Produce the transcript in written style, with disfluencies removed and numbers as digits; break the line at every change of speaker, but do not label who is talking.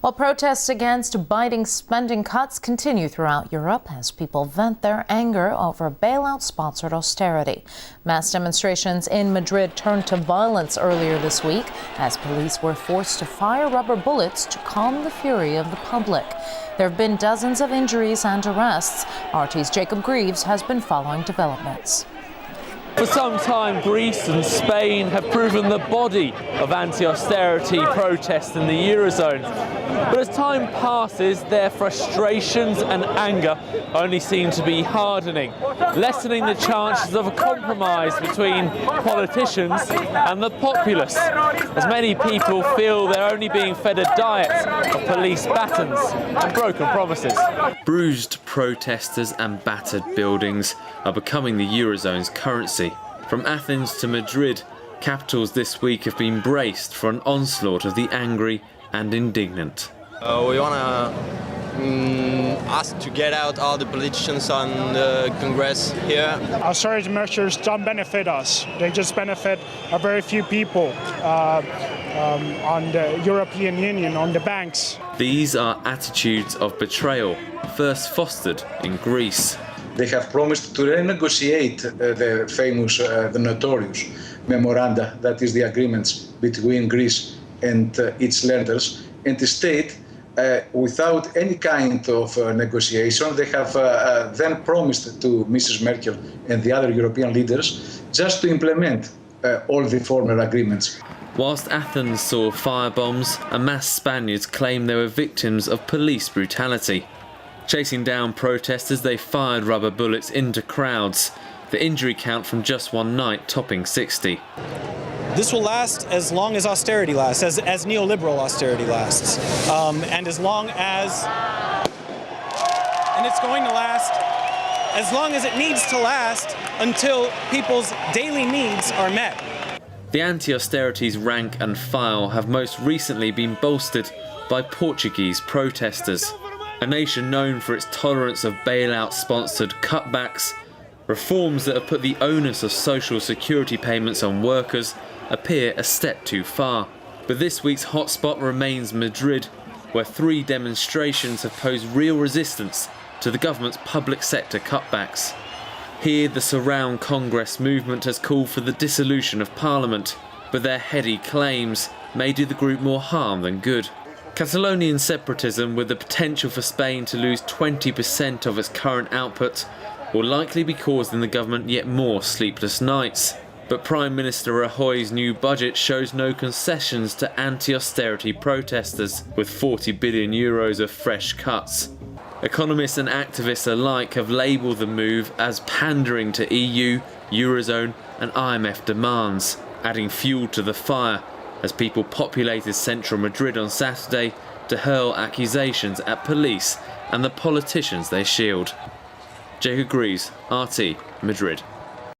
While protests against biting spending cuts continue throughout Europe as people vent their anger over bailout-sponsored austerity. Mass demonstrations in Madrid turned to violence earlier this week as police were forced to fire rubber bullets to calm the fury of the public. There have been dozens of injuries and arrests. RT's Jacob Greaves has been following developments.
For some time, Greece and Spain have proven the body of anti-austerity protests in the Eurozone. But as time passes, their frustrations and anger only seem to be hardening, lessening the chances of a compromise between politicians and the populace, as many people feel they're only being fed a diet of police batons and broken promises.
Bruised protesters and battered buildings are becoming the Eurozone's currency. From Athens to Madrid, capitals this week have been braced for an onslaught of the angry and indignant.
We want to ask to get out all the politicians on the Congress here.
Austerity measures don't benefit us. They just benefit a very few people on the European Union, on the banks.
These are attitudes of betrayal, first fostered in Greece.
They have promised to renegotiate the famous, the notorious memoranda, that is the agreements between Greece and its lenders, and the state, without any kind of negotiation, they have then promised to Mrs. Merkel and the other European leaders just to implement all the former agreements.
Whilst Athens saw firebombs, mass Spaniards claim they were victims of police brutality. Chasing down protesters, they fired rubber bullets into crowds, the injury count from just one night topping 60.
This will last as long as austerity lasts, as neoliberal austerity lasts, and as long as, and it's going to last as long as it needs to last until people's daily needs are met.
The anti-austerity's rank and file have most recently been bolstered by Portuguese protesters, a nation known for its tolerance of bailout-sponsored cutbacks. Reforms that have put the onus of social security payments on workers appear a step too far. But this week's hotspot remains Madrid, where 3 demonstrations have posed real resistance to the government's public sector cutbacks. Here, the Surround Congress movement has called for the dissolution of Parliament, but their heady claims may do the group more harm than good. Catalonian separatism, with the potential for Spain to lose 20% of its current output, will likely be causing the government yet more sleepless nights. But Prime Minister Rajoy's new budget shows no concessions to anti-austerity protesters, with 40 billion euros of fresh cuts. Economists and activists alike have labelled the move as pandering to EU, Eurozone and IMF demands, adding fuel to the fire as people populated central Madrid on Saturday to hurl accusations at police and the politicians they shield. Jacob Greaves, RT, Madrid.